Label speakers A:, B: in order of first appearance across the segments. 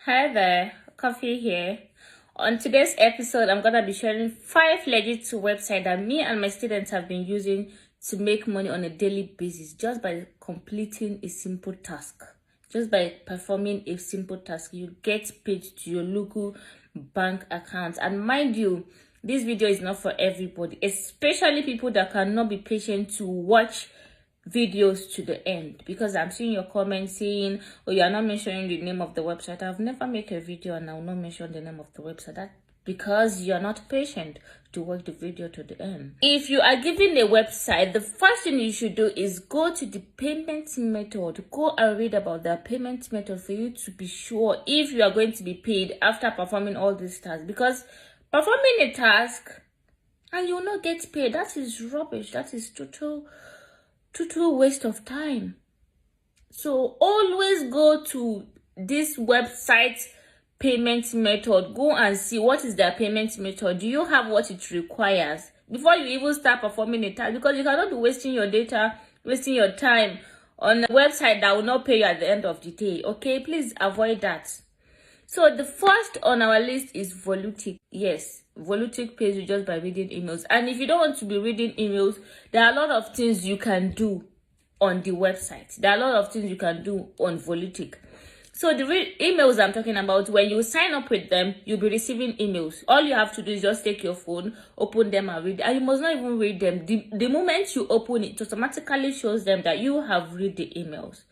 A: Hi there, Coffee here. On today's episode, I'm gonna be sharing 5 legit websites that me and my students have been using to make money on a daily basis just by completing a simple task. Just by performing a simple task, you get paid to your local bank account. And mind you, this video is not for everybody, especially people that cannot be patient to watch videos to the end, because I'm seeing your comments saying, oh, you are not mentioning the name of the website. I've never make a video and I will not mention the name of the website. That because you're not patient to watch the video to the end. If you are given a website, the first thing you should do is go to the payment method. Go and read about the payment method for you to be sure if you are going to be paid after performing all these tasks. Because performing a task and you will not get paid, that is rubbish. That is total waste of time. So always go to this website payment method. Go and see what is their payment method. Do you have what it requires before you even start performing a task? Because you cannot be wasting your data, wasting your time on a website that will not pay you at the end of the day. Okay, please avoid that. So the first on our list is Volutic. Yes, Volutic pays you just by reading emails. And if you don't want to be reading emails, there are a lot of things you can do on the website. There are a lot of things you can do on Volutic. So the emails I'm talking about, when you sign up with them, you'll be receiving emails. All you have to do is just take your phone, open them and read. And you must not even read them. The moment you open it, it automatically shows them that you have read the emails.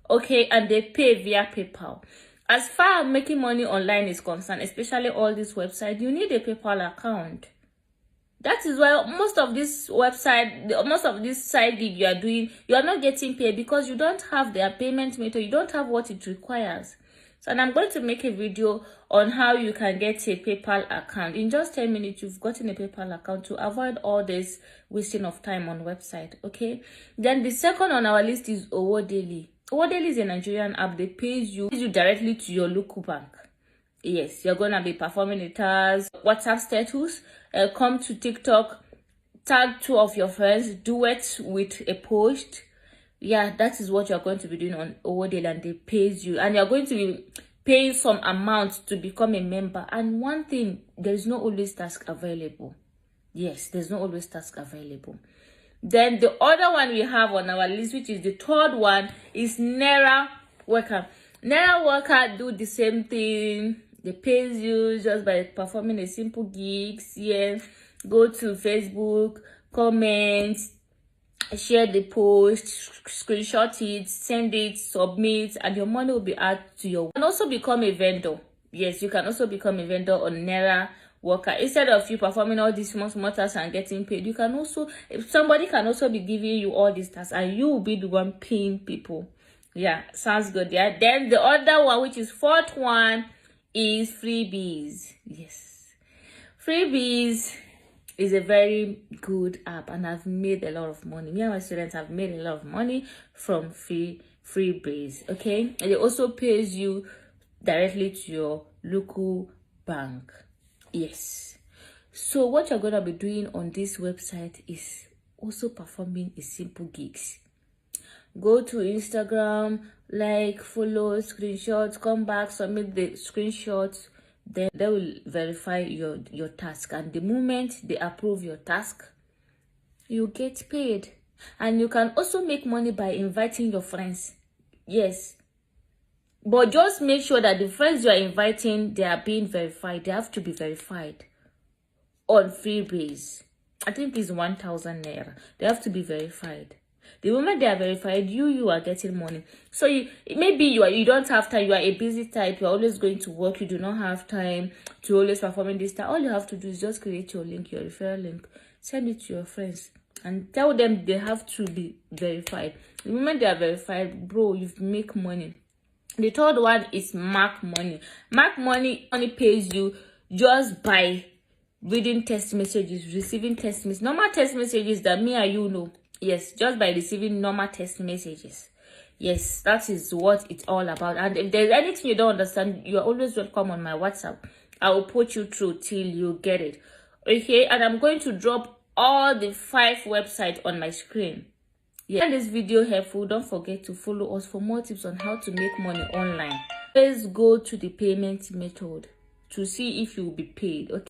A: Okay, and they pay via PayPal. As far as making money online is concerned, especially all these websites, you need a PayPal account. That is why most of this side gig you are doing, you are not getting paid because you don't have their payment method. You don't have what it requires. So, and I'm going to make a video on how you can get a PayPal account. In just 10 minutes, you've gotten a PayPal account to avoid all this wasting of time on website. Okay. Then the second on our list is Owodeli. Owodeli is a Nigerian app. They pays you directly to your local bank. Yes, you're gonna be performing a task, WhatsApp status, come to TikTok, tag 2 of your friends, do it with a post. Yeah, that is what you're going to be doing on Owodeli, and they pays you, and you're going to be paying some amount to become a member. And one thing, there is not always task available. Yes, there's not always task available. Then the other one we have on our list, which is the third one, is Naira Worker. Naira Worker do the same thing. They pays you just by performing a simple gigs. Yes, go to Facebook, comment, share the post, screenshot it, send it, submit, and your money will be added to your. You can also become a vendor. Yes, you can also become a vendor on Naira Worker. Instead of you performing all these small tasks and getting paid, you can also, if somebody can also be giving you all these tasks and you will be the one paying people. Yeah, sounds good. Yeah, then the other one, which is fourth one, is Freebies. Yes, Freebies is a very good app, and I've made a lot of money. Me and my students have made a lot of money from Freebies. Okay, and it also pays you directly to your local bank. Yes, so what you're gonna be doing on this website is also performing a simple gigs. Go to Instagram, like, follow, screenshots, come back, submit the screenshots. Then they will verify your task, and the moment they approve your task, you get paid. And you can also make money by inviting your friends. Yes, but just make sure that the friends you are inviting, they are being verified. They have to be verified on Freebies. I think it's 1,000 naira. They have to be verified. The moment they are verified, you are getting money. So maybe you don't have time. You are a busy type. You are always going to work. You do not have time to always performing this time. All you have to do is just create your link, your referral link, send it to your friends, and tell them they have to be verified. The moment they are verified, bro, you make money. The third one is Mark Money. Mark Money only pays you just by reading text messages, receiving text messages, normal text messages that me and you know. Yes, just by receiving normal text messages. Yes, that is what it's all about. And if there's anything you don't understand, you are always welcome on my WhatsApp. I will put you through till you get it. Okay, and I'm going to drop all the 5 websites on my screen. Yeah, if this video helpful, don't forget to follow us for more tips on how to make money online. always go to the payment method to see if you will be paid. Okay.